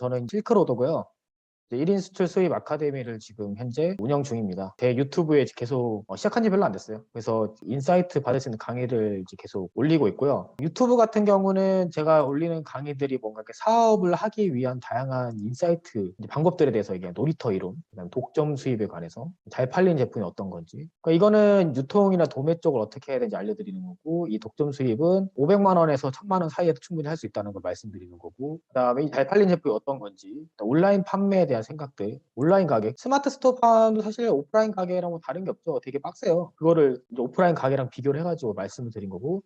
저는 실크로드고요. 1인 수출 수입 아카데미를 지금 현재 운영 중입니다. 제 유튜브에 계속 시작한 지 별로 안 됐어요. 그래서 인사이트 받을 수 있는 강의를 이제 계속 올리고 있고요. 유튜브 같은 경우는 제가 올리는 강의들이 뭔가 이렇게 사업을 하기 위한 다양한 인사이트 방법들에 대해서 얘기해요. 놀이터 이론, 그다음 독점 수입에 관해서 잘 팔린 제품이 어떤 건지. 그러니까 이거는 유통이나 도매 쪽을 어떻게 해야 되는지 알려드리는 거고, 이 독점 수입은 500만 원에서 1000만 원 사이에도 충분히 할 수 있다는 걸 말씀드리는 거고, 그다음에 이 잘 팔린 제품이 어떤 건지, 온라인 판매에 대한 생각들, 온라인 가게, 스마트 스토어판도 사실 오프라인 가게랑 뭐 다른 게 없죠. 되게 빡세요. 그거를 이제 오프라인 가게랑 비교를 해가지고 말씀을 드린 거고,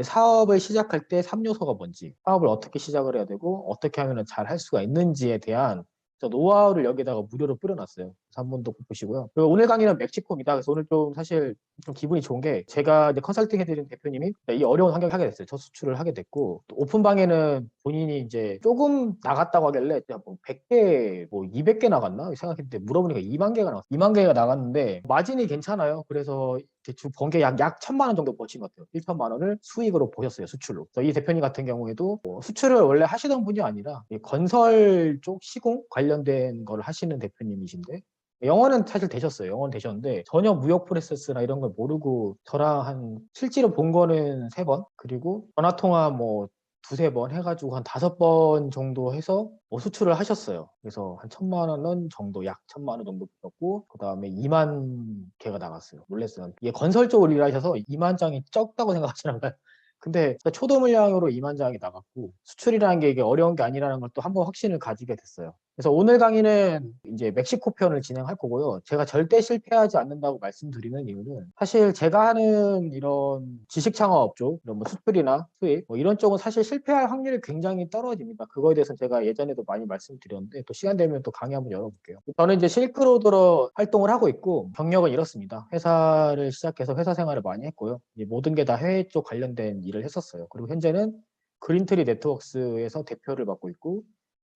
사업을 시작할 때 3요소가 뭔지, 사업을 어떻게 시작을 해야 되고, 어떻게 하면 잘 할 수가 있는지에 대한 노하우를 여기다가 무료로 뿌려놨어요. 그래서 한번 더 보시고요. 그리고 오늘 강의는 멕시코입니다. 그래서 오늘 좀 사실 좀 기분이 좋은 게, 제가 이제 컨설팅 해드린 대표님이 이 어려운 환경을 하게 됐어요. 첫 수출을 하게 됐고, 또 오픈방에는 본인이 이제 조금 나갔다고 하길래 뭐 100개, 뭐 200개 나갔나 생각했는데, 물어보니까 2만 개가 나갔어요. 2만 개가 나갔는데 마진이 괜찮아요. 그래서 대충 번 게 약 1000만 원 정도 버신 것 같아요. 1천만 원을 수익으로 보셨어요, 수출로. 그래서 이 대표님 같은 경우에도 수출을 원래 하시던 분이 아니라 건설 쪽 시공 관련된 걸 하시는 대표님이신데, 영어는 사실 되셨어요. 영어는 되셨는데 전혀 무역 프로세스나 이런 걸 모르고, 저랑 한 실제로 본 거는 3번, 그리고 전화 통화 뭐 두세 번 해가지고 한 5번 정도 해서 수출을 하셨어요. 그래서 한 1000만 원 정도, 약 1000만 원 정도 벌었고, 그 다음에 2만 개가 나갔어요. 놀랬어요. 이게 건설 쪽으로 일하셔서 2만 장이 적다고 생각하시나 봐요. 근데 초도 물량으로 2만 장이 나갔고, 수출이라는 게 이게 어려운 게 아니라는 걸 또 한번 확신을 가지게 됐어요. 그래서 오늘 강의는 이제 멕시코 편을 진행할 거고요. 제가 절대 실패하지 않는다고 말씀드리는 이유는, 사실 제가 하는 이런 지식 창업 쪽, 이런 뭐 수출이나 수입, 뭐 이런 쪽은 사실 실패할 확률이 굉장히 떨어집니다. 그거에 대해서는 제가 예전에도 많이 말씀드렸는데, 또 시간 되면 또 강의 한번 열어볼게요. 저는 이제 실크로드로 활동을 하고 있고, 경력은 이렇습니다. 회사를 시작해서 회사 생활을 많이 했고요. 모든 게 다 해외 쪽 관련된 일을 했었어요. 그리고 현재는 그린트리 네트워크스에서 대표를 맡고 있고,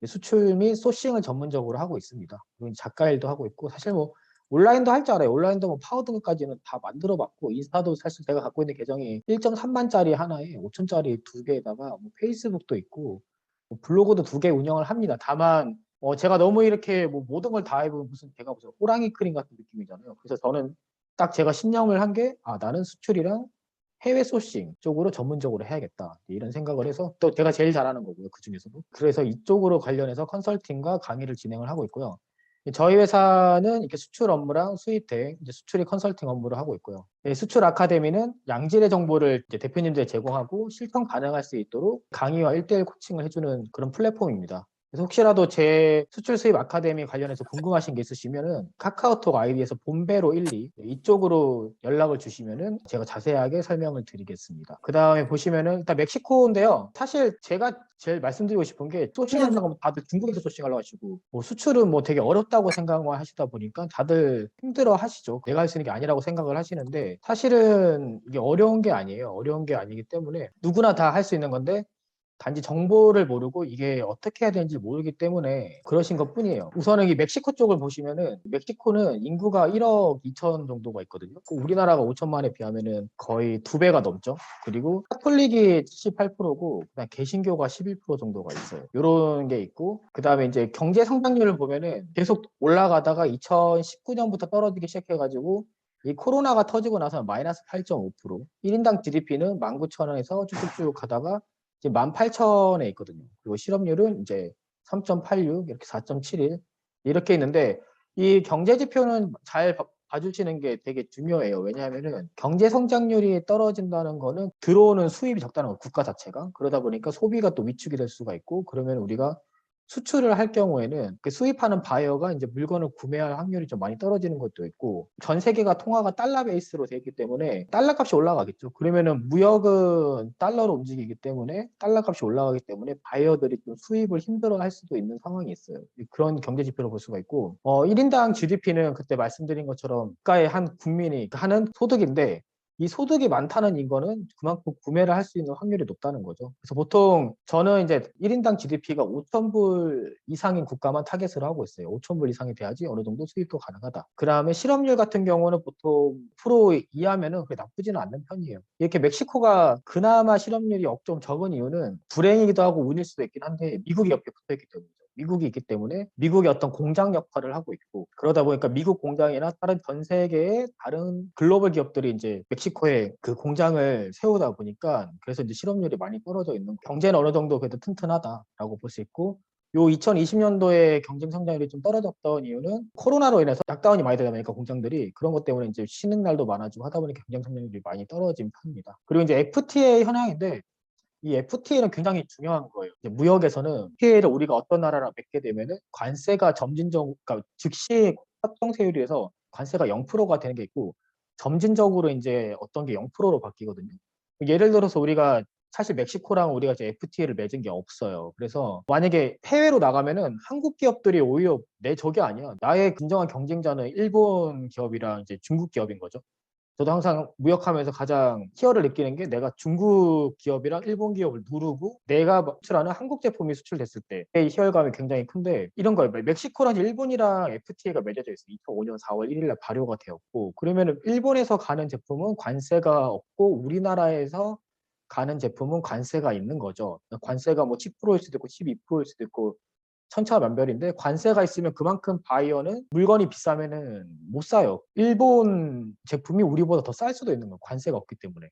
수출 및 소싱을 전문적으로 하고 있습니다. 그리고 작가 일도 하고 있고, 사실 뭐 온라인도 할 줄 알아요. 온라인도 뭐 파워등까지는 다 만들어 봤고, 인스타도 사실 제가 갖고 있는 계정이 1.3만짜리 하나에 5천짜리 2개에다가 뭐 페이스북도 있고, 뭐 블로그도 2개 운영을 합니다. 다만 제가 너무 이렇게 뭐 모든 걸 다 해보면 제가 무슨 호랑이 크림 같은 느낌이잖아요. 그래서 저는 딱 제가 신념을 한 게, 나는 수출이랑 해외 소싱 쪽으로 전문적으로 해야겠다, 이런 생각을 해서, 또 제가 제일 잘하는 거고요, 그 중에서도. 그래서 이쪽으로 관련해서 컨설팅과 강의를 진행을 하고 있고요. 저희 회사는 이렇게 수출 업무랑 수입 대행, 이제 수출이 컨설팅 업무를 하고 있고요. 수출 아카데미는 양질의 정보를 이제 대표님들이 제공하고 실천 가능할 수 있도록 강의와 1대1 코칭을 해주는 그런 플랫폼입니다. 그래서 혹시라도 제 수출 수입 아카데미 관련해서 궁금하신 게 있으시면은 카카오톡 아이디에서 본배로 12 이쪽으로 연락을 주시면은 제가 자세하게 설명을 드리겠습니다. 그 다음에 보시면은 일단 멕시코인데요. 사실 제가 제일 말씀드리고 싶은 게, 소싱한다고 하면 다들 중국에서 소싱하려고 하시고, 뭐 수출은 뭐 되게 어렵다고 생각만 하시다 보니까 다들 힘들어 하시죠. 내가 할 수 있는 게 아니라고 생각을 하시는데, 사실은 이게 어려운 게 아니에요. 어려운 게 아니기 때문에 누구나 다 할 수 있는 건데, 단지 정보를 모르고 이게 어떻게 해야 되는지 모르기 때문에 그러신 것 뿐이에요. 우선은 이 멕시코 쪽을 보시면은, 멕시코는 인구가 1억 2천 정도가 있거든요. 우리나라가 5천만에 비하면은 거의 2배가 넘죠. 그리고 카톨릭이 78%고, 그다음 개신교가 11% 정도가 있어요. 이런 게 있고, 그다음에 이제 경제 성장률을 보면은 계속 올라가다가 2019년부터 떨어지기 시작해가지고, 이 코로나가 터지고 나서 마이너스 8.5%, 1인당 GDP는 19,000원에서 쭉쭉쭉 가다가 지금 18,000에 있거든요. 그리고 실업률은 이제 3.86, 이렇게 4.71 이렇게 있는데, 이 경제 지표는 잘 봐주시는 게 되게 중요해요. 왜냐하면은 경제 성장률이 떨어진다는 거는 들어오는 수입이 적다는 거, 국가 자체가. 그러다 보니까 소비가 또 위축이 될 수가 있고, 그러면 우리가 수출을 할 경우에는 그 수입하는 바이어가 이제 물건을 구매할 확률이 좀 많이 떨어지는 것도 있고, 전 세계가 통화가 달러 베이스로 되어 있기 때문에 달러 값이 올라가겠죠. 그러면은 무역은 달러로 움직이기 때문에 달러 값이 올라가기 때문에 바이어들이 좀 수입을 힘들어 할 수도 있는 상황이 있어요. 그런 경제 지표를 볼 수가 있고, 1인당 GDP는 그때 말씀드린 것처럼 국가의 한 국민이 하는 소득인데, 이 소득이 많다는 인거는 그만큼 구매를 할 수 있는 확률이 높다는 거죠. 그래서 보통 저는 이제 1인당 GDP가 5,000불 이상인 국가만 타겟을 하고 있어요. 5,000불 이상이 돼야지 어느 정도 수입도 가능하다. 그 다음에 실업률 같은 경우는 보통 10% 이하면은 그게 나쁘지는 않는 편이에요. 이렇게 멕시코가 그나마 실업률이 좀 적은 이유는 불행이기도 하고 운일 수도 있긴 한데, 미국이 옆에 붙어 있기 때문이죠. 미국이 있기 때문에 미국의 어떤 공장 역할을 하고 있고, 그러다 보니까 미국 공장이나 다른 전 세계의 다른 글로벌 기업들이 이제 멕시코에 그 공장을 세우다 보니까, 그래서 이제 실업률이 많이 떨어져 있는, 경제는 어느 정도 그래도 튼튼하다라고 볼 수 있고, 요 2020년도에 경쟁 성장률이 좀 떨어졌던 이유는 코로나로 인해서 락다운이 많이 되다 보니까 공장들이 그런 것 때문에 이제 쉬는 날도 많아지고 하다 보니까 경쟁 성장률이 많이 떨어진 편입니다. 그리고 이제 FTA 현황인데, 이 FTA는 굉장히 중요한 거예요. 이제 무역에서는 FTA를 우리가 어떤 나라랑 맺게 되면은 관세가 점진적, 그러니까 즉시 합정세율에서 관세가 0%가 되는 게 있고, 점진적으로 이제 어떤 게 0%로 바뀌거든요. 예를 들어서 우리가 사실 멕시코랑 우리가 이제 FTA를 맺은 게 없어요. 그래서 만약에 해외로 나가면은 한국 기업들이 오히려 내 적이 아니야. 나의 진정한 경쟁자는 일본 기업이랑 이제 중국 기업인 거죠. 저도 항상 무역하면서 가장 희열을 느끼는 게, 내가 중국 기업이랑 일본 기업을 누르고 내가 수출하는 한국 제품이 수출됐을 때의 희열감이 굉장히 큰데, 이런 거예요. 멕시코랑 일본이랑 FTA가 맺어져 있어요. 2005년 4월 1일 날 발효가 되었고, 그러면 일본에서 가는 제품은 관세가 없고 우리나라에서 가는 제품은 관세가 있는 거죠. 관세가 뭐 10%일 수도 있고 12%일 수도 있고 천차만별인데, 관세가 있으면 그만큼 바이어는 물건이 비싸면은 못 사요. 일본 제품이 우리보다 더 쌀 수도 있는 거예요. 관세가 없기 때문에.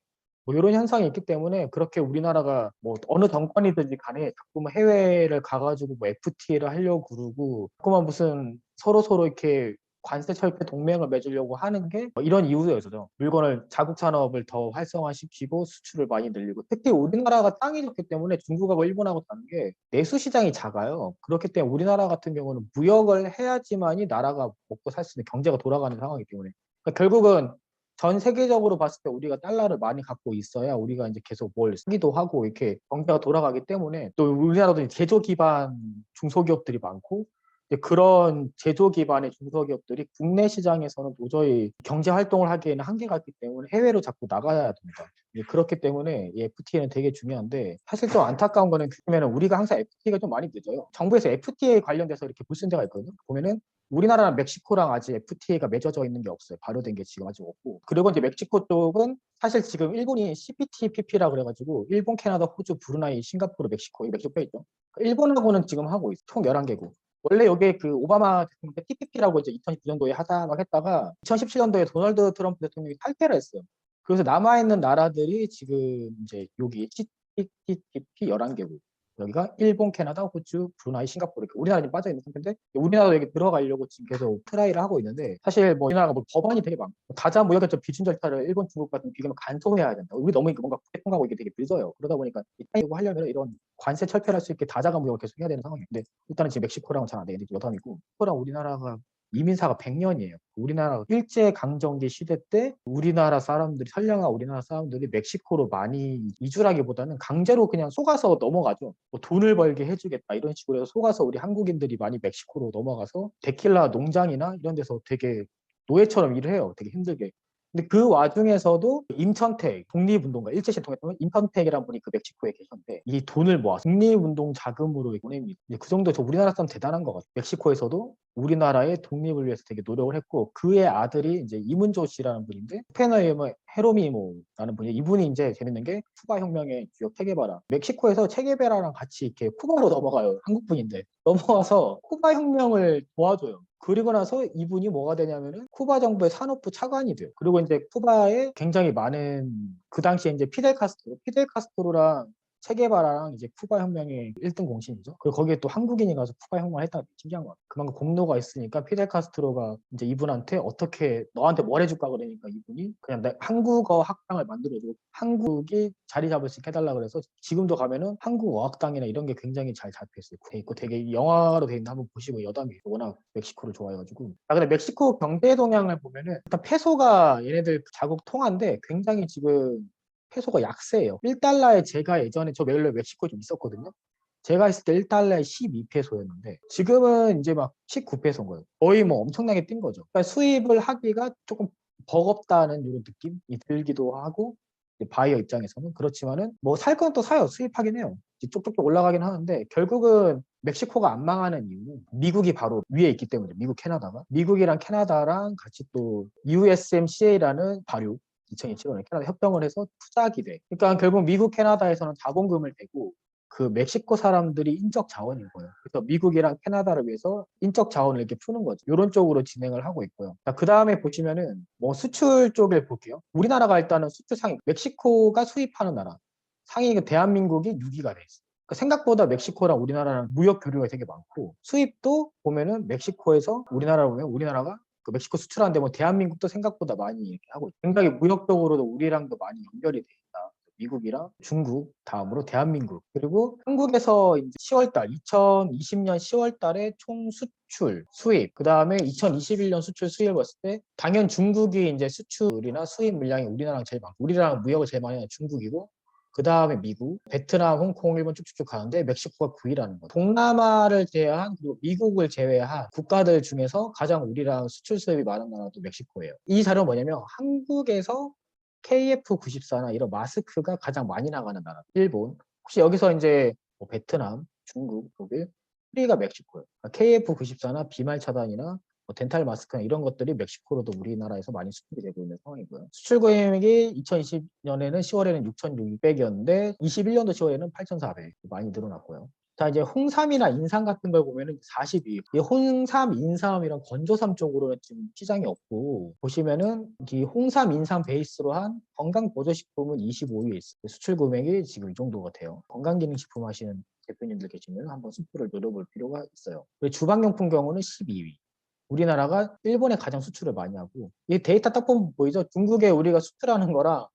뭐 이런 현상이 있기 때문에, 그렇게 우리나라가 뭐 어느 정권이든지 간에 자꾸만 해외를 가가지고 뭐 FTA를 하려고 그러고, 자꾸만 무슨 서로 이렇게 관세 철폐 동맹을 맺으려고 하는 게 이런 이유여서죠. 물건을, 자국 산업을 더 활성화시키고 수출을 많이 늘리고, 특히 우리나라가 땅이 좋기 때문에 중국하고 일본하고 다른 게 내수 시장이 작아요. 그렇기 때문에 우리나라 같은 경우는 무역을 해야지만이 나라가 먹고 살 수 있는, 경제가 돌아가는 상황이기 때문에, 그러니까 결국은 전 세계적으로 봤을 때 우리가 달러를 많이 갖고 있어야 우리가 이제 계속 뭘 쓰기도 하고 이렇게 경제가 돌아가기 때문에, 또 우리나라도 제조 기반 중소기업들이 많고, 이제 그런 제조 기반의 중소기업들이 국내 시장에서는 도저히 경제 활동을 하기에는 한계가 있기 때문에 해외로 자꾸 나가야 됩니다. 그렇기 때문에 이 FTA는 되게 중요한데, 사실 좀 안타까운 거는, 그러면 우리가 항상 FTA가 좀 많이 늦어요. 정부에서 FTA 관련돼서 이렇게 불쓴 데가 있거든요. 보면은 우리나라랑 멕시코랑 아직 FTA가 맺어져 있는 게 없어요. 발효된 게 지금 아직 없고. 그리고 이제 멕시코 쪽은 사실 지금 일본이 CPTPP라 그래가지고 일본, 캐나다, 호주, 브루나이, 싱가포르, 멕시코, 이 멕시코 있죠. 일본하고는 지금 하고 있어. 총 11개국. 원래 여기 그 오바마 대통령 때 TPP라고 이제 2009년도에 하자 막 했다가 2017년도에 도널드 트럼프 대통령이 탈퇴를 했어요. 그래서 남아있는 나라들이 지금 이제 여기 CPTPP 11개국. 여기가 일본, 캐나다, 호주, 브루나이, 싱가포르, 이렇게 우리나라 지금 빠져 있는 상태인데, 우리나라도 여기 들어가려고 지금 계속 트라이를 하고 있는데, 사실 뭐 우리나라가 뭐 법안이 되게 많고, 다자 무역협정 비준 절차를 일본, 중국 같은 비교하면 간소해야 된다. 우리 너무 뭔가 통과하고 이게 되게 늦어요. 그러다 보니까 이거 하려면 이런 관세 철폐를 할 수 있게 다자간 무역을 계속 해야 되는 상황인데, 일단은 지금 멕시코랑은 잘 안 되는데 여담이고, 멕시코랑 우리나라가 이민사가 100년이에요. 우리나라 일제강점기 시대 때 우리나라 사람들이, 선량한 우리나라 사람들이 멕시코로 많이 이주하기보다는 강제로 그냥 속아서 넘어가죠. 뭐 돈을 벌게 해주겠다 이런 식으로 해서 속아서 우리 한국인들이 많이 멕시코로 넘어가서 데킬라 농장이나 이런 데서 되게 노예처럼 일을 해요. 되게 힘들게. 근데 그 와중에서도 임천택 독립운동가, 일제시대 통했던 임천택이라는 분이 그 멕시코에 계셨는데, 이 돈을 모아서 독립운동 자금으로 보냅니다. 그 정도 저 우리나라 사람 대단한 것 같아요. 멕시코에서도 우리나라의 독립을 위해서 되게 노력을 했고, 그의 아들이 이제 이문조 씨라는 분인데, 페너에머 헤로미모라는 분이, 이분이 이제 재밌는 게 쿠바 혁명의 주역 체게바라, 멕시코에서 체게베라랑 같이 이렇게 쿠바로 넘어가요. 한국 분인데 넘어와서 쿠바 혁명을 도와줘요. 그리고 나서 이분이 뭐가 되냐면은 쿠바 정부의 산업부 차관이 돼요. 그리고 이제 쿠바에 굉장히 많은, 그 당시에 이제 피델 카스트로랑 체게바라랑 이제 쿠바 혁명의 1등 공신이죠. 그리고 거기에 또 한국인이 가서 쿠바 혁명을 했다는 게 신기한 것 같아요. 그만큼 공로가 있으니까 피델 카스트로가 이제 이분한테 어떻게 너한테 뭘 해줄까 그러니까, 이분이 그냥 한국어 학당을 만들어주고 한국이 자리 잡을 수 있게 해달라 그래서, 지금도 가면은 한국 어학당이나 이런 게 굉장히 잘 잡혀 있고 되게 영화로 돼 있는, 한번 보시고, 여담이 워낙 멕시코를 좋아해가지고. 근데 멕시코 경제 동향을 보면은 일단 페소가 얘네들 자국 통화인데 굉장히 지금 페소가 약세예요. 1달러에, 제가 예전에 저 원래 멕시코에 좀 있었거든요. 제가 있을 때 1달러에 12페소였는데 지금은 이제 막 19페소인 거예요. 거의 뭐 엄청나게 뛴 거죠. 그러니까 수입을 하기가 조금 버겁다는 이런 느낌이 들기도 하고, 바이어 입장에서는. 그렇지만은 뭐 살 건 또 사요. 수입하긴 해요. 쪽쪽쪽 올라가긴 하는데, 결국은 멕시코가 안 망하는 이유는 미국이 바로 위에 있기 때문에, 미국, 캐나다가. 미국이랑 캐나다랑 같이 또 USMCA라는 발효, 2027년에 캐나다 협정을 해서 투자 기대. 그러니까 결국 미국, 캐나다에서는 자본금을 대고 그 멕시코 사람들이 인적 자원인 거예요. 그래서 미국이랑 캐나다를 위해서 인적 자원을 이렇게 푸는 거죠. 이런 쪽으로 진행을 하고 있고요. 그 다음에 보시면은 뭐 수출 쪽을 볼게요. 우리나라가 일단은 수출 상위, 멕시코가 수입하는 나라. 상위가 대한민국이 6위가 돼 있어요. 그러니까 생각보다 멕시코랑 우리나라랑 무역 교류가 되게 많고 수입도 보면은 멕시코에서 우리나라로 보면 우리나라가 그 멕시코 수출하는데 뭐 대한민국도 생각보다 많이 이렇게 하고 있어요. 굉장히 무역적으로도 우리랑도 많이 연결이 돼 있다. 미국이랑 중국 다음으로 대한민국 그리고 한국에서 이제 10월달 2020년 10월달에 총 수출 수입 그 다음에 2021년 수출 수입을 봤을 때 당연 중국이 이제 수출이나 수입 물량이 우리나라랑 제일 많고 우리랑 무역을 제일 많이 하는 중국이고 그 다음에 미국, 베트남, 홍콩, 일본 쭉쭉쭉 가는데 멕시코가 9위라는 거죠. 동남아를 제외한 그리고 미국을 제외한 국가들 중에서 가장 우리랑 수출 수입이 많은 나라도 멕시코예요. 이 자료는 뭐냐면 한국에서 KF94나 이런 마스크가 가장 많이 나가는 나라. 일본. 혹시 여기서 이제 뭐 베트남, 중국, 독일, 1위가 멕시코예요. 그러니까 KF94나 비말 차단이나 뭐 덴탈 마스크나 이런 것들이 멕시코로도 우리나라에서 많이 수출이 되고 있는 상황이고요. 수출 금액이 2020년에는 10월에는 6,600이었는데 21년도 10월에는 8,400 많이 늘어났고요. 자 이제 홍삼이나 인삼 같은 걸 보면은 42. 이 홍삼, 인삼 이런 건조삼 쪽으로는 지금 시장이 없고 보시면은 이 홍삼, 인삼 베이스로 한 건강 보조식품은 25위에 있어요. 수출 금액이 지금 이 정도가 돼요. 건강기능식품 하시는 대표님들 계시면 한번 수출을 노려볼 필요가 있어요. 그리고 주방용품 경우는 12위. 우리나라가 일본에 가장 수출을 많이 하고 이 데이터 딱 보면 보이죠? 중국에 우리가 수출하는 거랑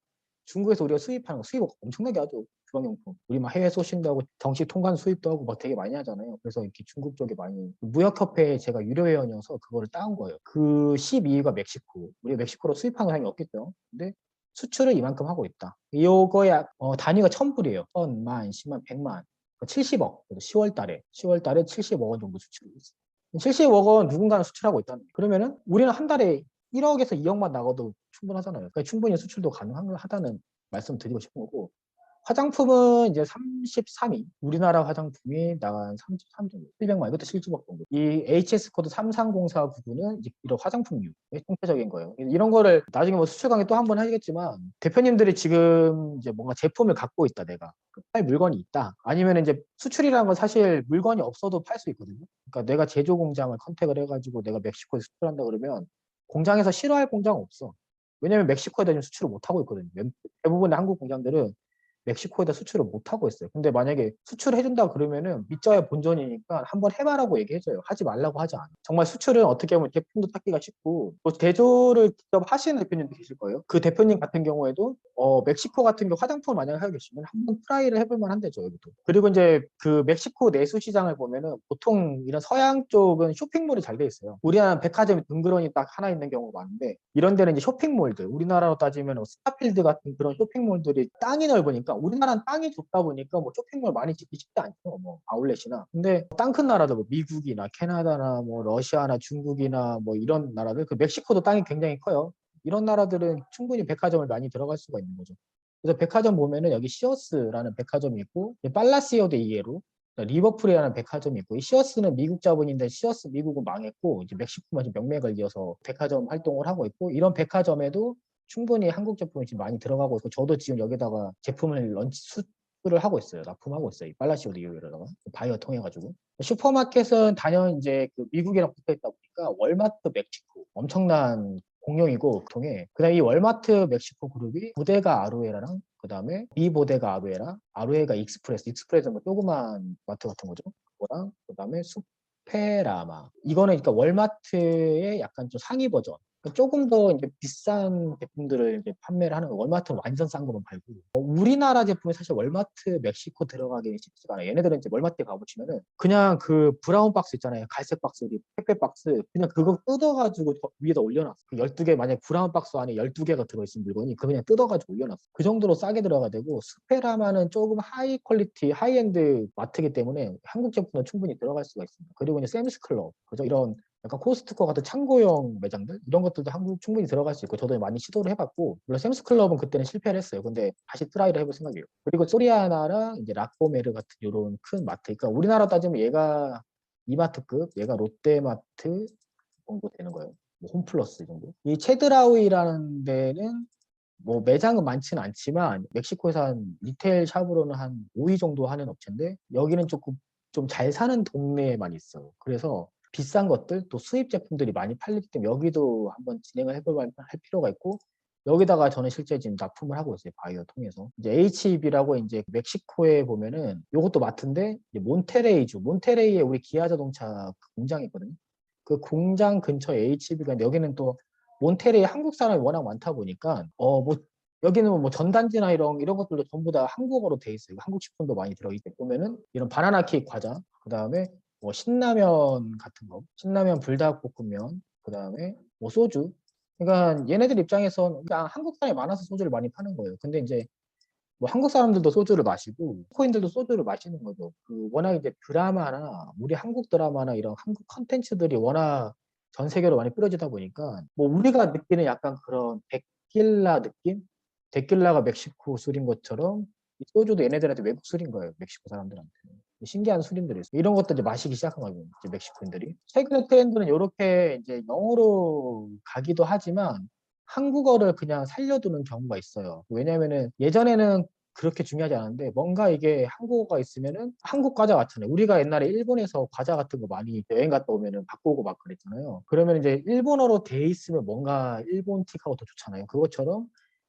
중국에서 우리가 수입하는 거 수입 엄청나게 하죠. 주방용품. 우리 막 해외 소싱도 하고 정식 통관 수입도 하고 막 되게 많이 하잖아요. 그래서 이렇게 중국 쪽에 많이 무역협회에 제가 유료 회원이어서 그거를 따온 거예요. 그 12위가 멕시코. 우리 멕시코로 수입하는 사람이 없겠죠. 근데 수출을 이만큼 하고 있다. 요거야 단위가 1,000불이에요. 1,000만, 10만, 100만. 70억. 10월 달에 70억 원 정도 수출을 했어요. 70억 원 누군가는 수출하고 있다는 거예요. 그러면은 우리는 한 달에 1억에서 2억만 나가도 충분하잖아요. 그러니까 충분히 수출도 가능하다는 말씀 드리고 싶은 거고. 화장품은 이제 33위. 우리나라 화장품이 나간 33 정도. 700만. 이것도 실주법 정도. 이 HS 코드 3304 부분은 이제 이런 화장품류. 통계적인 거예요. 이런 거를 나중에 뭐 수출 강의 또 한 번 하겠지만 대표님들이 지금 이제 뭔가 제품을 갖고 있다 내가. 팔 물건이 있다. 아니면 이제 수출이라는 건 사실 물건이 없어도 팔 수 있거든요. 그러니까 내가 제조 공장을 컨택을 해가지고 내가 멕시코에 수출한다 그러면 공장에서 싫어할 공장 없어. 왜냐면 멕시코에다 지금 수출을 못 하고 있거든요. 대부분의 한국 공장들은 멕시코에다 수출을 못 하고 있어요. 근데 만약에 수출을 해준다 그러면은 밑자야 본전이니까 한번 해봐라고 얘기해줘요. 하지 말라고 하지 않아. 정말 수출은 어떻게 보면 제품도 찾기가 쉽고 또 제조를 직접 하시는 대표님도 계실 거예요. 그 대표님 같은 경우에도 멕시코 같은 경우 화장품을 만약에 하고 계시면 한번 트라이를 해볼 만한데죠 여기도. 그리고 이제 그 멕시코 내수 시장을 보면은 보통 이런 서양 쪽은 쇼핑몰이 잘 돼 있어요. 우리나라는 백화점이 덩그러니 딱 하나 있는 경우가 많은데 이런 데는 이제 쇼핑몰들 우리나라로 따지면 스타필드 같은 그런 쇼핑몰들이 땅이 넓으니까 우리나라는 땅이 좁다 보니까 뭐 쇼핑몰 많이 짓기 쉽지 않죠. 뭐 아울렛이나. 근데 땅 큰 나라들 뭐 미국이나 캐나다나 뭐 러시아나 중국이나 뭐 이런 나라들 그 멕시코도 땅이 굉장히 커요. 이런 나라들은 충분히 백화점을 많이 들어갈 수가 있는 거죠. 그래서 백화점 보면은 여기 시어스라는 백화점이 있고 팔라시오 데 이에로 리버풀이라는 백화점이 있고 이 시어스는 미국 자본인데 시어스 미국은 망했고 이제 멕시코만 지금 명맥을 이어서 백화점 활동을 하고 있고 이런 백화점에도 충분히 한국 제품이 지금 많이 들어가고 있고 저도 지금 여기다가 제품을 수출을 하고 있어요. 납품하고 있어요. 이 팔라시오 데 이에로다가 바이어 통해 가지고 슈퍼마켓은 단연 이제 그 미국이랑 붙어 있다 보니까 월마트 멕시코 엄청난 공룡이고 통해 그다음에 이 월마트 멕시코 그룹이 보데가 아루에라랑 그다음에 비보데가 아루에라 아루에가 익스프레스는 뭐 조그만 마트 같은 거죠. 그거랑 그다음에 수페라마 이거는 그러니까 월마트의 약간 좀 상위 버전 조금 더 이제 비싼 제품들을 이제 판매를 하는 거. 월마트는 완전 싼 거만 팔고 우리나라 제품이 사실 월마트 멕시코 들어가기 쉽지가 않아요. 얘네들은 이제 월마트에 가보시면은 그냥 그 브라운 박스 있잖아요. 갈색 박스, 택배 박스 그냥 그거 뜯어가지고 위에다 올려놨어. 그 12개 만약 브라운 박스 안에 12개가 들어있는 물건이 그거 그냥 뜯어가지고 올려놨어. 그 정도로 싸게 들어가 되고 스페라마는 조금 하이 퀄리티, 하이엔드 마트이기 때문에 한국 제품은 충분히 들어갈 수가 있습니다. 그리고 이제 샘스클럽, 그죠? 이런 약간 코스트코 같은 창고형 매장들 이런 것들도 한국 충분히 들어갈 수 있고 저도 많이 시도를 해봤고 물론 샘스클럽은 그때는 실패를 했어요. 근데 다시 트라이를 해볼 생각이에요. 그리고 소리아나랑 이제 라코메르 같은 이런 큰 마트 그러니까 우리나라 따지면 얘가 이마트급 얘가 롯데마트 정도 되는 거예요. 뭐 홈플러스 정도. 이 체드라우이라는 데는 뭐 매장은 많지는 않지만 멕시코에서 한 리테일 샵으로는 한 5위 정도 하는 업체인데 여기는 조금 좀 잘 사는 동네에만 있어요. 그래서 비싼 것들 또 수입 제품들이 많이 팔리기 때문에 여기도 한번 진행을 할 필요가 있고 여기다가 저는 실제 지금 납품을 하고 있어요. 바이어 통해서. 이제 HEB라고 이제 멕시코에 보면은 요것도 마트인데 이제 몬테레이에 우리 기아 자동차 공장이 있거든요. 그 공장 근처에 HEB가 있는데 여기는 또 몬테레이 한국 사람이 워낙 많다 보니까 뭐 여기는 뭐 전단지나 이런 것들도 전부 다 한국어로 돼 있어요. 한국 식품도 많이 들어있기 때문에 보면은 이런 바나나 케이크 과자, 그다음에 뭐 신라면 같은 거, 신라면 불닭볶음면, 그다음에 뭐 소주. 그러니까 얘네들 입장에선 그냥 한국 사람이 많아서 소주를 많이 파는 거예요. 근데 이제 뭐 한국 사람들도 소주를 마시고 코인들도 소주를 마시는 거죠. 그 워낙 이제 드라마나 우리 한국 드라마나 이런 한국 컨텐츠들이 워낙 전 세계로 많이 뿌려지다 보니까 뭐 우리가 느끼는 약간 그런 데킬라 느낌? 데킬라가 멕시코 술인 것처럼 이 소주도 얘네들한테 외국 술인 거예요. 멕시코 사람들한테. 신기한 술인들이 있어요. 이런 것도 이제 마시기 시작한 거예요. 이제 멕시코인들이. 최근의 트렌드는 이렇게 이제 영어로 가기도 하지만 한국어를 그냥 살려두는 경우가 있어요. 왜냐면은 예전에는 그렇게 중요하지 않은데 뭔가 이게 한국어가 있으면은 한국 과자 같잖아요. 우리가 옛날에 일본에서 과자 같은 거 많이 여행 갔다 오면은 바꾸고 막 그랬잖아요. 그러면 이제 일본어로 돼 있으면 뭔가 일본 틱하고 더 좋잖아요. 그것처럼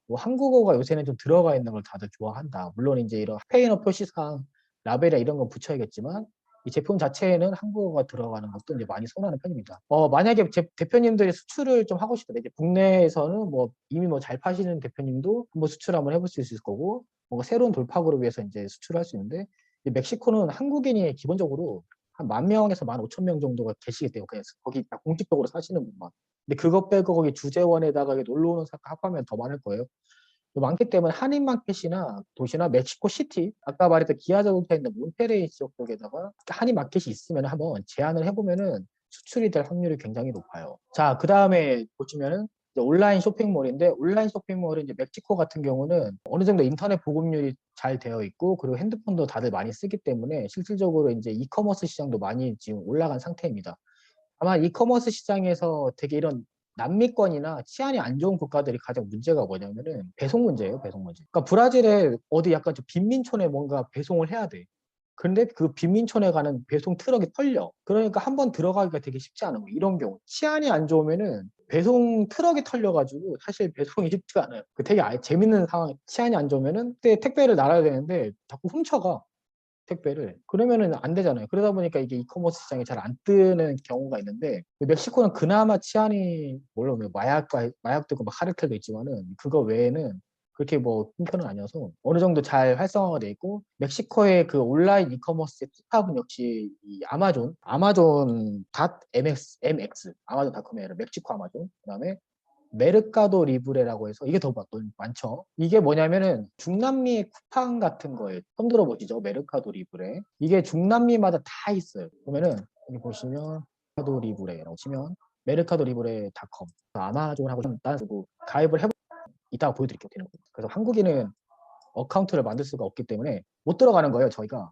뭐 한국어가 요새는 좀 들어가 있는 걸 다들 좋아한다. 물론 이제 이런 스페인어 표시상 라벨이나 이런 건 붙여야겠지만 이 제품 자체에는 한국어가 들어가는 것도 이제 많이 선호하는 편입니다. 만약에 대표님들이 수출을 좀 하고 싶다. 이제 국내에서는 뭐 이미 뭐 잘 파시는 대표님도 한번 수출 한번 해볼 수 있을 거고, 뭔가 새로운 돌파구를 위해서 이제 수출을 할 수 있는데, 멕시코는 한국인이 기본적으로 한 10,000명에서 15,000명 정도가 계시기 때문에 그냥 거기 딱 공식적으로 사시는 분만. 근데 그것 빼고 거기 주재원에다가 놀러 오는 사람 합하면 더 많을 거예요. 많기 때문에 한인마켓이나 도시나 멕시코시티, 아까 말했던 기아 자동차에 있는 몬테레이 지역 쪽에다가 한인마켓이 있으면 한번 제안을 해보면은 수출이 될 확률이 굉장히 높아요. 자, 그 다음에 보시면은 이제 온라인 쇼핑몰인데, 온라인 쇼핑몰은 이제 멕시코 같은 경우는 어느 정도 인터넷 보급률이 잘 되어 있고, 그리고 핸드폰도 다들 많이 쓰기 때문에 실질적으로 이제 이커머스 시장도 많이 지금 올라간 상태입니다. 아마 이커머스 시장에서 되게 이런 남미권이나 치안이 안 좋은 국가들이 가장 문제가 뭐냐면은 배송 문제예요, 배송 문제. 그러니까 브라질에 어디 약간 좀 빈민촌에 뭔가 배송을 해야 돼. 근데 그 빈민촌에 가는 배송 트럭이 털려. 그러니까 한번 들어가기가 되게 쉽지 않은 거. 이런 경우. 치안이 안 좋으면은 배송 트럭이 털려가지고 사실 배송이 쉽지가 않아요. 그 되게 재밌는 상황. 치안이 안 좋으면은 그때 택배를 날아야 되는데 자꾸 훔쳐가. 택배를. 그러면은 안 되잖아요. 그러다 보니까 이게 이커머스 시장이 잘 안 뜨는 경우가 있는데, 멕시코는 그나마 치안이, 물론 뭐 마약도 있고 막 카르텔도 있지만은, 그거 외에는 그렇게 뭐 흉터는 아니어서 어느 정도 잘 활성화가 돼 있고, 멕시코의 그 온라인 이커머스의 탑은 역시 이 아마존 MX, 아마존닷컴이 아니라 멕시코 아마존, 그다음에 메르카도 리브레라고 해서 이게 더 많죠. 이게 뭐냐면은 중남미의 쿠팡 같은 거예요. 처음 들어보시죠? 메르카도 리브레. 이게 중남미마다 다 있어요. 보면은 여기 보시면 메르카도 리브레라고 치면 메르카도 리브레닷컴 아마존 하고 일단 쓰고 가입을 해보 이따가 보여드릴게요. 되는 거. 그래서 한국인은 어카운트를 만들 수가 없기 때문에 못 들어가는 거예요. 저희가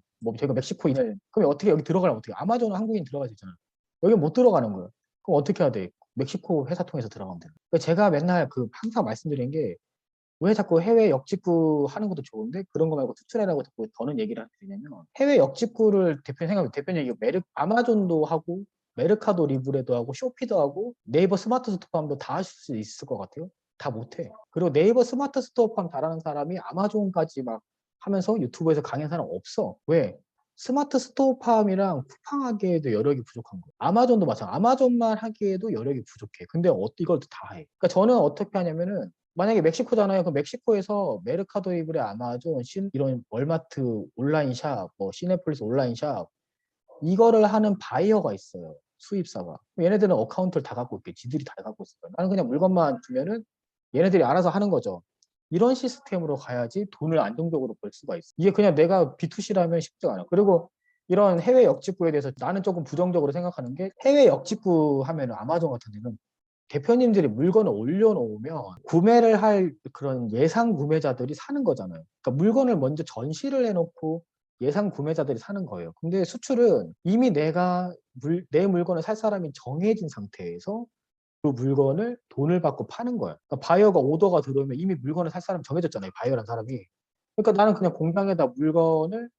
멕시코인을 그럼 어떻게 여기 들어가려면 어떻게 아마존은 한국인 들어갈 수 있잖아요. 여기 못 들어가는 거예요. 그럼 어떻게 해야 돼? 멕시코 회사 통해서 들어가면 돼요. 그러니까 제가 맨날 항상 말씀드린 게 왜 자꾸 해외 역직구 하는 것도 좋은데 그런 거 말고 수출해라고 자꾸 저는 얘기를 하게 되냐면 해외 역직구를 대표님 얘기 아마존도 하고 메르카도 리브레도 하고 쇼피도 하고 네이버 스마트 스토어팜도 다 하실 수 있을 것 같아요. 다 못해. 그리고 네이버 스마트 스토어팜 잘하는 사람이 아마존까지 막 하면서 유튜브에서 강의한 사람 없어. 왜? 스마트 스토어팜이랑 쿠팡 하기에도 여력이 부족한 거예요. 아마존도 마찬가지. 아마존만 하기에도 여력이 부족해. 근데 이걸 다 해. 그러니까 저는 어떻게 하냐면은 만약에 멕시코잖아요. 그럼 멕시코에서 메르카도 리브레, 아마존, 이런 월마트 온라인 샵, 뭐 시네폴리스 온라인 샵 이거를 하는 바이어가 있어요. 수입사가. 얘네들은 어카운트를 다 갖고 있게 지들이 다 갖고 있을 거예요. 나는 그냥 물건만 주면은 얘네들이 알아서 하는 거죠. 이런 시스템으로 가야지 돈을 안정적으로 벌 수가 있어. 이게 그냥 내가 B2C라면 쉽지가 않아. 그리고 이런 해외 역직구에 대해서 나는 조금 부정적으로 생각하는 게 해외 역직구 하면 아마존 같은 데는 대표님들이 물건을 올려놓으면 구매를 할 그런 예상 구매자들이 사는 거잖아요. 그러니까 물건을 먼저 전시를 해놓고 예상 구매자들이 사는 거예요. 근데 수출은 이미 내 물건을 살 사람이 정해진 상태에서 그 물건을 돈을 받고 파는 거예요. 그러니까 바이어가 오더가 들어오면 이미 물건을 살 사람이 정해졌잖아요. 바이어라는 사람이. 그러니까 나는 그냥 공장에다 물건을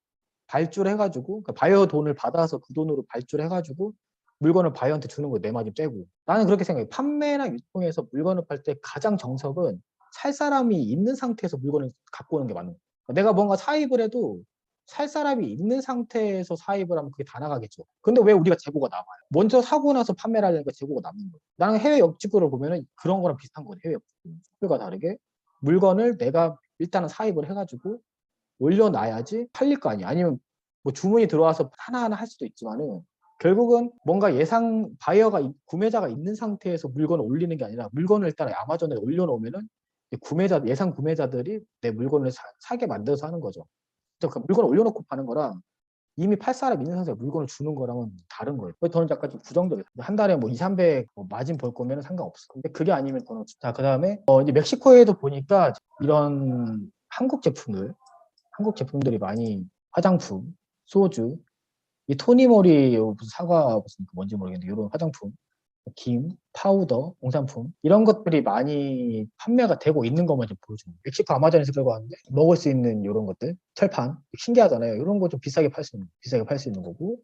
발주해가지고 그러니까 바이어 돈을 받아서 그 돈으로 발주해가지고 물건을 바이어한테 주는 거예요. 내 마진 떼고. 나는 그렇게 생각해. 판매나 유통에서 물건을 팔 때 가장 정석은 살 사람이 있는 상태에서 물건을 갖고 오는 게 맞는 거예요. 그러니까 내가 뭔가 사입을 해도 살 사람이 있는 상태에서 사입을 하면 그게 다 나가겠죠. 근데 왜 우리가 재고가 남아요? 먼저 사고 나서 판매를 하려니까 재고가 남는 거예요. 나는 해외 역직구를 보면은 그런 거랑 비슷한 거예요. 해외 역직구. 가 다르게 물건을 내가 일단은 사입을 해가지고 올려놔야지 팔릴 거 아니야. 아니면 뭐 주문이 들어와서 하나하나 할 수도 있지만은 결국은 뭔가 예상 바이어가 구매자가 있는 상태에서 물건을 올리는 게 아니라 물건을 일단 아마존에 올려놓으면은 구매자 예상 구매자들이 내 물건을 사게 만들어서 하는 거죠. 그 물건을 올려놓고 파는 거랑 이미 팔 사람 있는 상태에서 물건을 주는 거랑은 다른 거예요. 그래서 저는 약간 좀 부정적이에요. 한 달에 뭐 2, 300 마진 벌 거면 상관없어. 근데 그게 아니면 저는 자, 그다음에 이제 멕시코에도 보니까 이런 한국 제품들이 많이 화장품, 소주, 이 토니모리 무슨 사과 무슨 뭔지 모르겠는데 이런 화장품, 김, 파우더, 공산품 이런 것들이 많이 판매가 되고 있는 것만 좀 보여줍니다. 멕시코 아마존에서 끌고 왔는데 먹을 수 있는 이런 것들, 철판 신기하잖아요. 이런 거 좀 비싸게 팔 수 있는 거고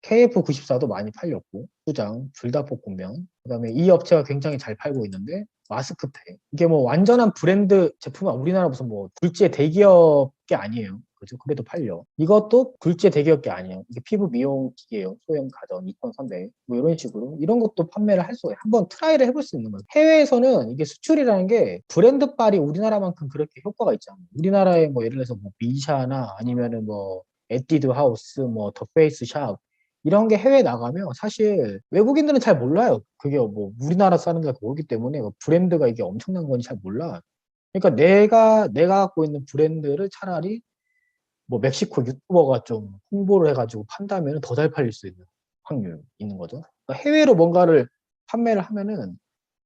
KF94도 많이 팔렸고 수장, 불닭볶음면 그다음에 이 업체가 굉장히 잘 팔고 있는데 마스크팩 이게 뭐 완전한 브랜드 제품은 우리나라 무슨 뭐 굴지의 대기업 게 아니에요. 그죠? 그래도 팔려. 이것도 굴지의 대기업 게 아니에요. 이게 피부 미용 기계예요. 소형 가전 2,300. 뭐 이런 식으로 이런 것도 판매를 할 수가 있어요. 한번 트라이를 해볼 수 있는 거예요. 해외에서는 이게 수출이라는 게 브랜드빨이 우리나라만큼 그렇게 효과가 있지 않아요. 우리나라에 뭐 예를 들어서 뭐 미샤나 아니면은 뭐 에뛰드 하우스, 뭐 더 페이스 샵 이런 게 해외 나가면 사실 외국인들은 잘 몰라요. 그게 뭐 우리나라 사람들 오기 때문에 뭐 브랜드가 이게 엄청난 건지 잘 몰라. 그러니까 내가 갖고 있는 브랜드를 차라리 뭐 멕시코 유튜버가 좀 홍보를 해가지고 판다면 더 잘 팔릴 수 있는 확률이 있는 거죠. 그러니까 해외로 뭔가를 판매를 하면은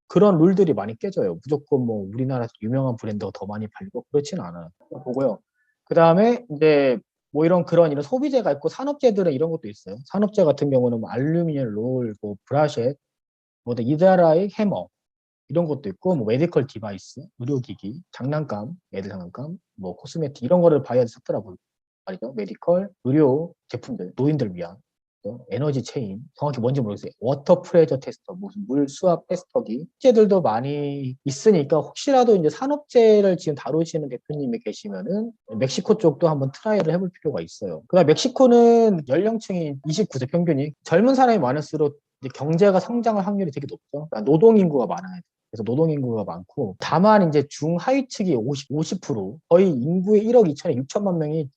그런 룰들이 많이 깨져요. 무조건 뭐 우리나라 유명한 브랜드가 더 많이 팔리고 그렇지는 않아요. 보고요. 그 다음에 이제 뭐 이런 소비재가 있고 산업재들은 이런 것도 있어요. 산업재 같은 경우는 뭐 알루미늄 롤, 뭐 브라켓, 뭐 이다라이 해머 이런 것도 있고 뭐 메디컬 디바이스, 의료기기, 장난감, 애들 장난감, 뭐 코스메틱 이런 거를 봐야 샀더라고요. 말이죠. 메디컬, 의료 제품들, 노인들 위한 에너지 체인, 정확히 뭔지 모르겠어요. 워터 프레저 테스터, 무슨 물 수압 테스터기, 숙제들도 많이 있으니까 혹시라도 이제 산업재를 지금 다루시는 대표님이 계시면은 멕시코 쪽도 한번 트라이를 해볼 필요가 있어요. 그다음 멕시코는 연령층이 29세 평균이 젊은 사람이 많을수록 이제 경제가 성장할 확률이 되게 높죠. 그러니까 노동 인구가 많아요. 그래서 노동 인구가 많고 다만 이제 중하위층이 50% 거의 인구의 1억 2천에 6천만 명이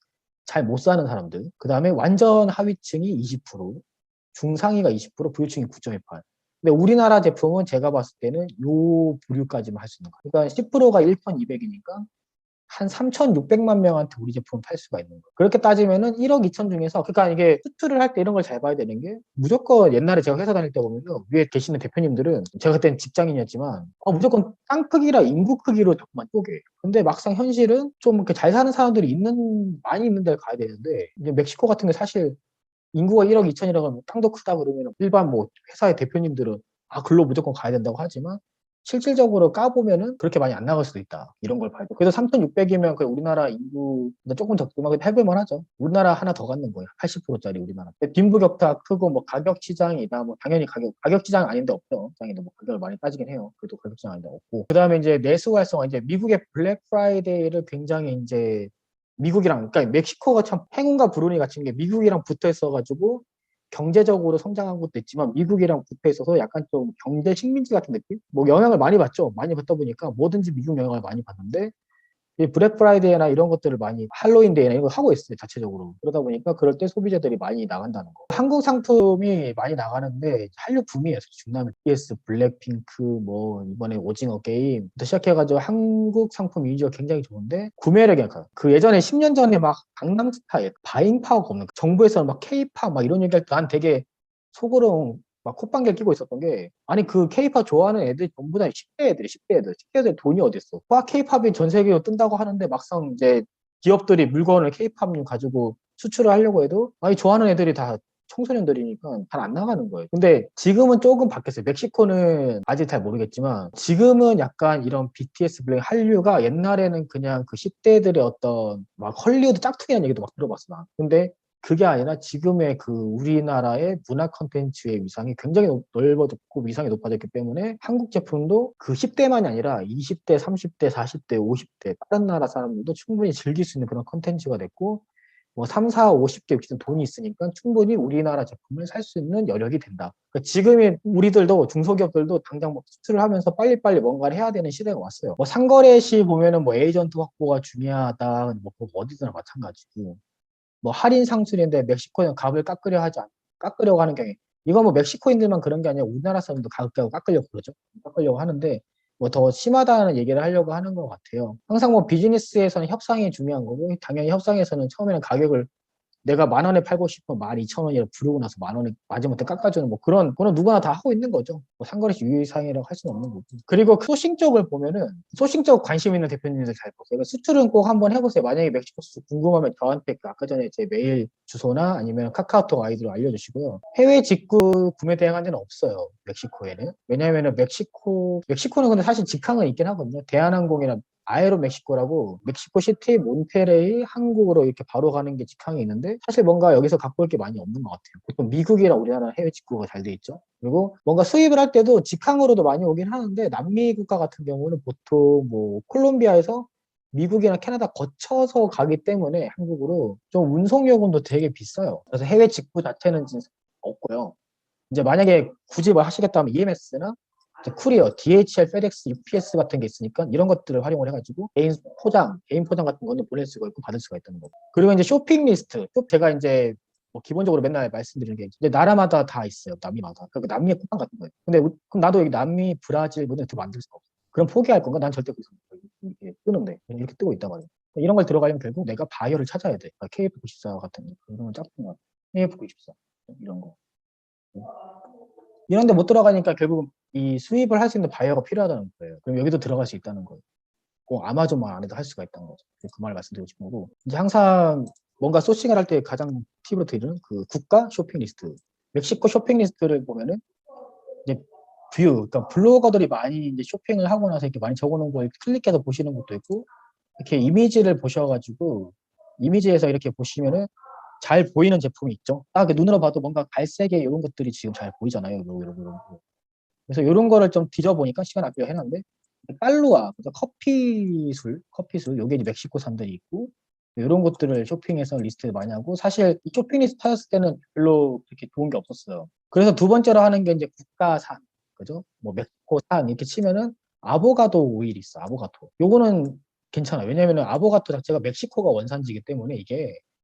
잘 못 사는 사람들. 그 다음에 완전 하위층이 20%, 중상위가 20%, 부유층이 9.28. 근데 우리나라 제품은 제가 봤을 때는 요 부류까지만 할 수 있는 거예요. 그러니까 10%가 1,200이니까 한 3,600만 명한테 우리 제품을 팔 수가 있는 거예요. 그렇게 따지면은 1억 2천 중에서, 그러니까 이게 수출을 할 때 이런 걸 잘 봐야 되는 게, 무조건 옛날에 제가 회사 다닐 때 보면요. 위에 계시는 대표님들은, 제가 그때는 직장인이었지만, 무조건 땅 크기라 인구 크기로 자꾸만 쪼개요. 근데 막상 현실은 좀 이렇게 잘 사는 사람들이 많이 있는 데를 가야 되는데, 이제 멕시코 같은 게 사실 인구가 1억 2천이라고 하면 땅도 크다 그러면 일반 뭐 회사의 대표님들은 글로 무조건 가야 된다고 하지만 실질적으로 까보면은 그렇게 많이 안 나갈 수도 있다. 이런 걸 봐야 돼. 그래서 3,600이면 그 우리나라 인구보다 조금 적지만 해볼만 하죠. 우리나라 하나 더 갖는 거예요. 80%짜리 우리나라. 빈부격차 크고 뭐 가격 시장이다. 뭐 당연히 가격 시장 아닌데 없죠. 시장에도 뭐 가격을 많이 따지긴 해요. 그래도 가격 시장 아닌데 없고. 그 다음에 이제 내수 활성화. 이제 미국의 블랙 프라이데이를 굉장히 이제 미국이랑, 그러니까 멕시코가 참 행운과 불운이 갇힌 게 미국이랑 붙어 있어가지고 경제적으로 성장한 것도 있지만 미국이랑 붙어 있어서 약간 좀 경제 식민지 같은 느낌? 뭐 영향을 많이 받죠. 많이 받다 보니까 뭐든지 미국 영향을 많이 받는데 이 블랙 프라이데이나 이런 것들을 많이 할로윈 데이나 이런 거 하고 있어요. 자체적으로. 그러다 보니까 그럴 때 소비자들이 많이 나간다는 거. 한국 상품이 많이 나가는데 한류 붐이에요. 중남미 BTS, 블랙핑크, 뭐 이번에 오징어 게임부터 시작해가지고 한국 상품 이미지가 굉장히 좋은데 구매력이 약간 그 예전에 10년 전에 막 강남스타일 바잉 파워가 없는 정부에서는 막 K-팝 막 이런 얘기할 때 난 되게 속으로 막 콧방귀를 끼고 있었던 게 아니 그 케이팝 좋아하는 애들이 전부 다 10대 애들이 10대 애들 돈이 어딨어. 와 케이팝이 전 세계로 뜬다고 하는데 막상 이제 기업들이 물건을 케이팝 가지고 수출을 하려고 해도 아니 좋아하는 애들이 다 청소년들이니까 잘 안 나가는 거예요. 근데 지금은 조금 바뀌었어요. 멕시코는 아직 잘 모르겠지만 지금은 약간 이런 BTS, 블랙, 한류가 옛날에는 그냥 그 10대들의 어떤 막 헐리우드 짝퉁이라는 얘기도 막 들어봤어 나. 근데 그게 아니라 지금의 그 우리나라의 문화 콘텐츠의 위상이 굉장히 넓어졌고 위상이 높아졌기 때문에 한국 제품도 그 10대만이 아니라 20대, 30대, 40대, 50대 다른 나라 사람들도 충분히 즐길 수 있는 그런 콘텐츠가 됐고 뭐 3, 4, 50대, 60대 돈이 있으니까 충분히 우리나라 제품을 살 수 있는 여력이 된다. 그러니까 지금의 우리들도 중소기업들도 당장 뭐 수출을 하면서 빨리빨리 뭔가를 해야 되는 시대가 왔어요. 뭐 상거래 시 보면은 뭐 에이전트 확보가 중요하다. 뭐 어디서나 마찬가지고. 뭐 할인 상술인데 멕시코는 값을 깎으려고 하는 경우에 이건 뭐 멕시코인들만 그런 게 아니라 우리나라 사람도 가격을 깎으려고 그러죠. 깎으려고 하는데 뭐 더 심하다는 얘기를 하려고 하는 것 같아요. 항상 뭐 비즈니스에서는 협상이 중요한 거고 당연히 협상에서는 처음에는 가격을 내가 10,000원에 팔고 싶으면 12,000원이라 부르고 나서 10,000원에 마지못해 깎아주는 뭐 그런 누구나 다 하고 있는 거죠. 뭐 상거래시 유의사항이라고 할 수는 없는 거고. 그리고 그 소싱 쪽을 보면은 소싱 쪽 관심 있는 대표님들 잘 보세요. 그러니까 수출은 꼭 한번 해보세요. 만약에 멕시코 수출 궁금하면 저한테 그 아까 전에 제 메일 주소나 아니면 카카오톡 아이디로 알려주시고요. 해외 직구 구매 대행한 데는 없어요. 멕시코에는. 왜냐하면은 멕시코는 근데 사실 직항은 있긴 하거든요. 대한항공이나 아에로 멕시코라고 멕시코 시티, 몬테레이, 한국으로 이렇게 바로 가는 게 직항이 있는데 사실 뭔가 여기서 갖고 올 게 많이 없는 것 같아요. 보통 미국이랑 우리나라 해외 직구가 잘 돼 있죠. 그리고 뭔가 수입을 할 때도 직항으로도 많이 오긴 하는데 남미 국가 같은 경우는 보통 뭐 콜롬비아에서 미국이나 캐나다 거쳐서 가기 때문에 한국으로 좀 운송 요금도 되게 비싸요. 그래서 해외 직구 자체는 진짜 없고요. 이제 만약에 굳이 뭐 하시겠다면 EMS나 쿠리어, DHL, 페덱스, UPS 같은 게 있으니까 이런 것들을 활용을 해가지고 개인 포장 같은 거는 보낼 수가 있고 받을 수가 있다는 거고. 그리고 이제 쇼핑 리스트. 제가 이제 뭐 기본적으로 맨날 말씀드리는 게 이제 나라마다 다 있어요. 남미마다. 그러니까 남미의 쿠팡 같은 거예요. 근데 그럼 나도 여기 남미, 브라질 모델 더 만들 수가 없어. 그럼 포기할 건가? 난 절대 그렇게 이렇게 뜨는데 이렇게 뜨고 있단 말이에요. 이런 걸 들어가려면 결국 내가 바이어를 찾아야 돼. 그러니까 KF94 같은 이런 짝퉁 KF94 이런 거. 이런 데 못 들어가니까 결국 이 수입을 할 수 있는 바이어가 필요하다는 거예요. 그럼 여기도 들어갈 수 있다는 거예요. 꼭 아마존만 안 해도 할 수가 있다는 거죠. 그 말을 말씀드리고 싶은 거고. 이제 항상 뭔가 소싱을 할 때 가장 팁으로 드리는 그 국가 쇼핑 리스트. 멕시코 쇼핑 리스트를 보면은 이제 그러니까 블로거들이 많이 이제 쇼핑을 하고 나서 이렇게 많이 적어놓은 걸 클릭해서 보시는 것도 있고, 이렇게 이미지를 보셔가지고, 이미지에서 이렇게 보시면은 잘 보이는 제품이 있죠. 딱 눈으로 봐도 뭔가 갈색의 이런 것들이 지금 잘 보이잖아요. 이런 거. 그래서 이런 거를 좀 뒤져보니까 시간 아끼려 해놨는데 빨루아, 그래서 커피술, 요게 이제 멕시코 산들이 있고 이런 것들을 쇼핑해서 리스트를 많이 하고 사실 이 쇼핑 리스트 찾았을 때는 별로 그렇게 좋은 게 없었어요. 그래서 두 번째로 하는 게 이제 국가산, 그죠? 뭐 멕시코산 이렇게 치면은 아보가도 오일이 있어, 아보가도. 요거는 괜찮아요. 왜냐면은 아보가도 자체가 멕시코가 원산지이기 때문에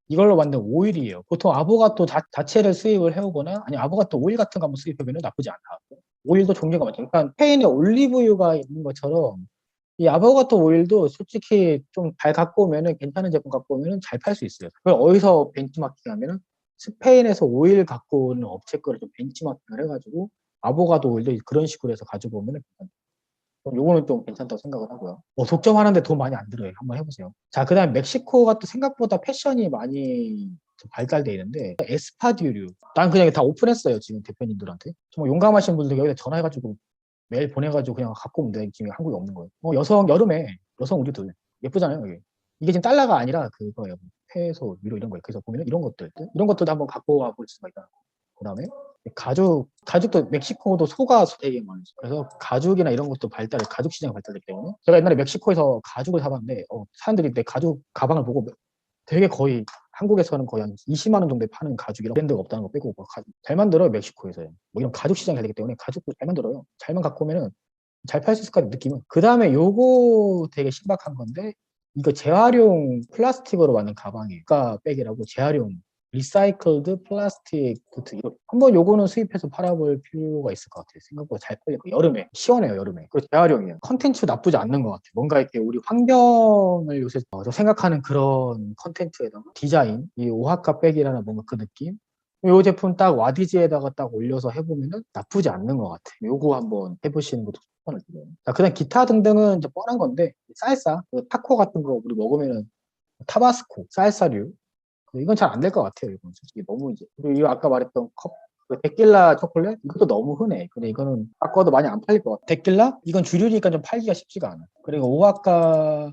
이걸로 만든 오일이에요. 보통 아보가도 자체를 수입을 해오거나 아니 아보가도 오일 같은 거 한번 수입해보면 나쁘지 않다. 오일도 종류가 많죠. 그러니까 스페인에 올리브유가 있는 것처럼 이 아보가토 오일도 솔직히 좀 잘 갖고 오면은 괜찮은 제품 갖고 오면은 잘 팔 수 있어요. 그걸 어디서 벤치마킹 하면은 스페인에서 오일 갖고 오는 업체 거를 좀 벤치마킹을 해가지고 아보가도 오일도 그런 식으로 해서 가지고 오면은 요거는 좀 괜찮다고 생각을 하고요. 독점하는데 돈 많이 안 들어요. 한번 해보세요. 자, 그 다음에 멕시코가 또 생각보다 패션이 많이 좀 발달돼 있는데 에스파듀류. 난 그냥 다 오픈했어요. 지금 대표님들한테. 정말 용감하신 분들 여기다 전화해가지고 메일 보내가지고 그냥 갖고 오면 돼. 지금 한국에 없는 거예요. 여름에 여성 우리들 예쁘잖아요. 이게 지금 달러가 아니라 그거예요. 페소, 유로 이런 거예요. 그래서 보면 이런 것들도 한번 갖고 와볼 수가 있다. 그 다음에 가죽도 멕시코도 소가 되게 많아요. 그래서 가죽이나 이런 것도 가죽 시장이 발달됐기 때문에 제가 옛날에 멕시코에서 가죽을 사봤는데 사람들이 내 가죽 가방을 보고 되게 거의 한국에서는 거의 한 20만 원 정도에 파는 가죽이랑 브랜드가 없다는 거 빼고 잘 만들어요. 멕시코에서요. 뭐 이런 가죽 시장이 잘 되기 때문에 가죽도 잘 만들어요. 잘만 갖고 오면은 잘 팔 수 있을 것 같은 느낌은. 그 다음에 요거 되게 신박한 건데 이거 재활용 플라스틱으로 만든 가방이에요. 국가 백이라고 재활용 리사이클드 플라스틱 부트 한번 요거는 수입해서 팔아볼 필요가 있을 것 같아요. 생각보다 잘 팔리고 여름에 시원해요. 여름에 그리고 재활용이에요. 컨텐츠 나쁘지 않는 것 같아요. 뭔가 이렇게 우리 환경을 요새 좀 생각하는 그런 컨텐츠에다가 디자인 이 오하카 백이라는 뭔가 그 느낌 이 제품 딱 와디즈에다가 딱 올려서 해보면은 나쁘지 않는 것 같아요. 요거 한번 해보시는 것도 추천을 드려요. 자, 그다음 기타 등등은 이제 뻔한 건데 쌀사, 타코 같은 거 우리 먹으면은 타바스코, 쌀사류 이건 잘 안 될 것 같아요. 이건 솔직히 너무 이제 그리고 이거 아까 말했던 그 데킬라 초콜릿 이것도 너무 흔해. 근데 이거는 바꿔도 많이 안 팔릴 것 같아. 데킬라 이건 주류니까 좀 팔기가 쉽지가 않아. 그리고 오아카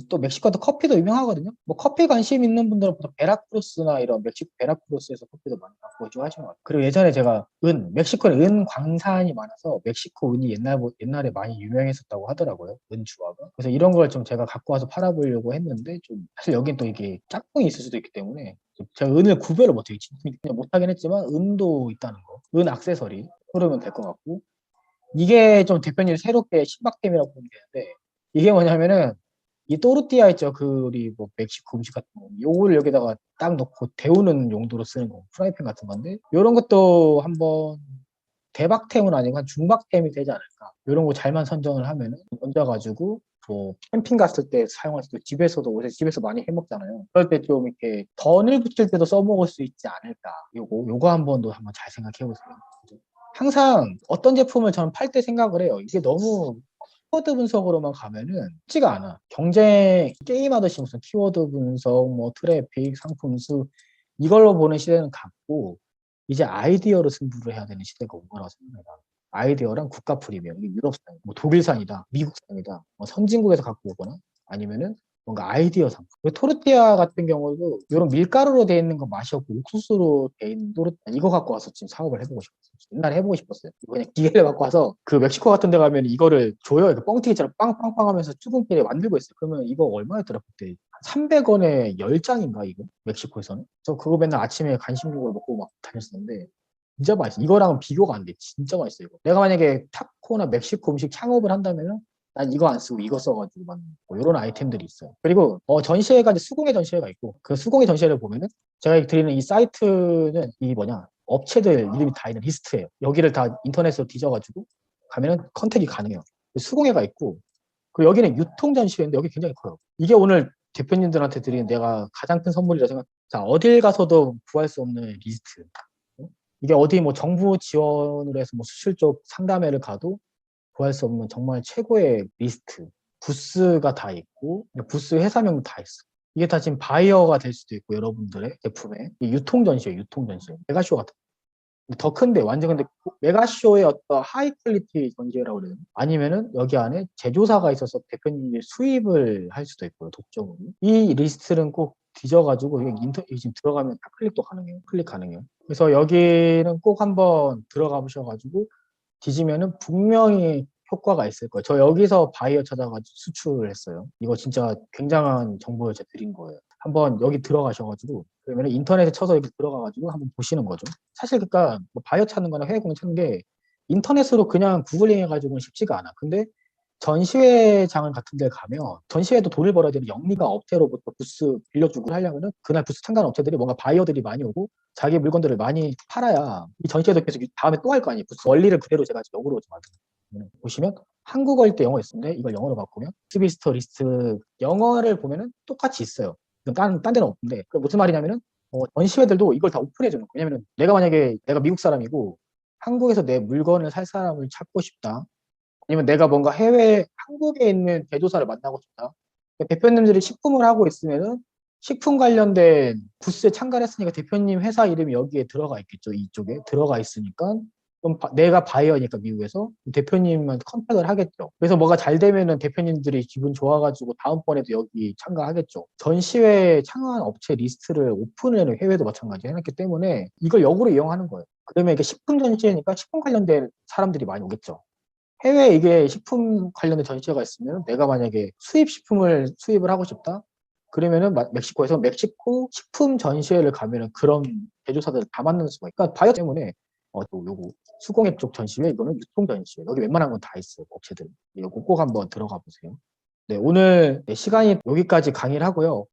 또 멕시코도 커피도 유명하거든요. 뭐 커피 관심 있는 분들은 보통 베라크루스나 이런 멕시코 베라크루스에서 커피도 많이 갖고 오시고 하시는 것 같아요. 그리고 예전에 제가 멕시코에 은 광산이 많아서 멕시코 은이 옛날에 많이 유명했었다고 하더라고요. 은 주화가. 그래서 이런 걸 좀 제가 갖고 와서 팔아보려고 했는데 좀 사실 여긴 또 이게 짝꿍이 있을 수도 있기 때문에 제가 은을 구별을 못해요. 그냥 못하긴 했지만 은도 있다는 거. 은 액세서리 그러면 될 것 같고 이게 좀 대표님 새롭게 신박템이라고 보면 되는데 이게 뭐냐면은 이 또르띠아 있죠. 그 우리 뭐 멕시코 음식 같은 거. 요거를 여기다가 딱 넣고 데우는 용도로 쓰는 거. 프라이팬 같은 건데 요런 것도 한번 대박템은 아니고 한 중박템이 되지 않을까. 요런 거 잘만 선정을 하면은 얹어가지고 뭐 캠핑 갔을 때 사용할 수도 집에서도 요새 집에서 많이 해 먹잖아요. 그럴 때 좀 이렇게 던을 붙일 때도 써먹을 수 있지 않을까. 요거 한번 잘 생각해 보세요. 항상 어떤 제품을 저는 팔 때 생각을 해요. 이게 너무 키워드 분석으로만 가면은 쉽지가 않아. 경쟁 게임하듯이 무슨 키워드 분석, 뭐 트래픽, 상품 수 이걸로 보는 시대는 갔고 이제 아이디어로 승부를 해야 되는 시대가 온 거라고 생각합니다. 아이디어랑 국가 프리미엄, 이게 유럽산, 뭐 독일산이다, 미국산이다, 뭐 선진국에서 갖고 오거나 아니면은 뭔가 아이디어 상품. 토르티아 같은 경우도 이런 밀가루로 돼 있는 거 맛이 없고 옥수수로 돼 있는 토르티아 이거 갖고 와서 지금 사업을 해보고 싶었어요. 옛날에 해보고 싶었어요. 이거 그냥 기계를 갖고 와서 그 멕시코 같은 데 가면 이거를 줘요. 그 뻥튀기처럼 빵빵빵 하면서 출근길에 만들고 있어요. 그러면 이거 얼마였더라 그때? 300원에 10장인가 이거? 멕시코에서는? 저 그거 맨날 아침에 간식용으로 먹고 막 다녔었는데 진짜 맛있어. 이거랑은 비교가 안 돼. 진짜 맛있어 이거. 내가 만약에 타코나 멕시코 음식 창업을 한다면은 난 이거 안 쓰고 이거 써가지고 막 뭐 이런 아이템들이 있어요. 그리고 전시회가 이제 수공예 전시회가 있고 그 수공예 전시회를 보면은 제가 드리는 이 사이트는 이 뭐냐 업체들 이름이 다 있는 리스트예요. 여기를 다 인터넷으로 뒤져가지고 가면은 컨택이 가능해요. 수공예가 있고 그리고 여기는 유통 전시회인데 여기 굉장히 커요. 이게 오늘 대표님들한테 드리는 내가 가장 큰 선물이라 생각. 자 어딜 가서도 구할 수 없는 리스트. 이게 어디 뭐 정부 지원으로 해서 뭐 수출 쪽 상담회를 가도 구할 수 없는 정말 최고의 리스트. 부스가 다 있고, 부스 회사명도 다 있어. 이게 다 지금 바이어가 될 수도 있고, 여러분들의 제품에. 유통 전시예요, 유통 전시. 메가쇼 같은 더 큰데, 완전 근데 메가쇼의 어떤 하이 퀄리티 전시회라고 그래요. 아니면은 여기 안에 제조사가 있어서 대표님이 수입을 할 수도 있고요, 독점으로. 이 리스트는 꼭 뒤져가지고, 이게 지금 들어가면 다 클릭도 가능해요. 클릭 가능해요. 그래서 여기는 꼭 한번 들어가 보셔가지고, 뒤지면은 분명히 효과가 있을 거예요. 저 여기서 바이어 찾아가지고 수출을 했어요. 이거 진짜 굉장한 정보를 제가 드린 거예요. 한번 여기 들어가셔가지고 그러면 인터넷에 쳐서 이렇게 들어가가지고 한번 보시는 거죠. 사실 그러니까 뭐 바이어 찾는 거나 해외 공연 찾는 게 인터넷으로 그냥 구글링 해가지고는 쉽지가 않아. 근데 전시회장 같은 데 가면 전시회도 돈을 벌어야 되는 영리가 업체로부터 부스 빌려주고 하려면은 그날 부스 참가한 업체들이 뭔가 바이어들이 많이 오고 자기 물건들을 많이 팔아야 이 전시회도 계속 다음에 또 할 거 아니에요. 부스 원리를 그대로 제가 역으로 좀 만든 보시면 한국어일 때 영어 있는데 이걸 영어로 바꾸면 스비스터 리스트 영어를 보면은 똑같이 있어요. 딴 데는 없는데 무슨 말이냐면은 전시회들도 이걸 다 오픈해 주는 거예요. 왜냐면은 내가 만약에 내가 미국 사람이고 한국에서 내 물건을 살 사람을 찾고 싶다. 아니면 내가 뭔가 한국에 있는 제조사를 만나고 싶다. 대표님들이 식품을 하고 있으면은 식품 관련된 부스에 참가를 했으니까 대표님 회사 이름이 여기에 들어가 있겠죠. 이쪽에 들어가 있으니까 내가 바이어니까 미국에서 대표님은 컨택을 하겠죠. 그래서 뭐가 잘 되면은 대표님들이 기분 좋아가지고 다음번에도 여기 참가하겠죠. 전시회 참가한 업체 리스트를 오픈을 해외도 마찬가지 해놨기 때문에 이걸 역으로 이용하는 거예요. 그러면 이게 식품 전시회니까 식품 관련된 사람들이 많이 오겠죠. 해외에 이게 식품 관련된 전시회가 있으면 내가 만약에 식품을 수입을 하고 싶다? 그러면은 멕시코에서 멕시코 식품 전시회를 가면은 그런 제조사들을 다 만날 수가 있고 그러니까 바이오 때문에 또 요거 수공예 쪽 전시회 이거는 유통 전시회 여기 웬만한 건 다 있어요 업체들 이거 꼭 한번 들어가 보세요. 네 오늘 시간이 여기까지 강의를 하고요.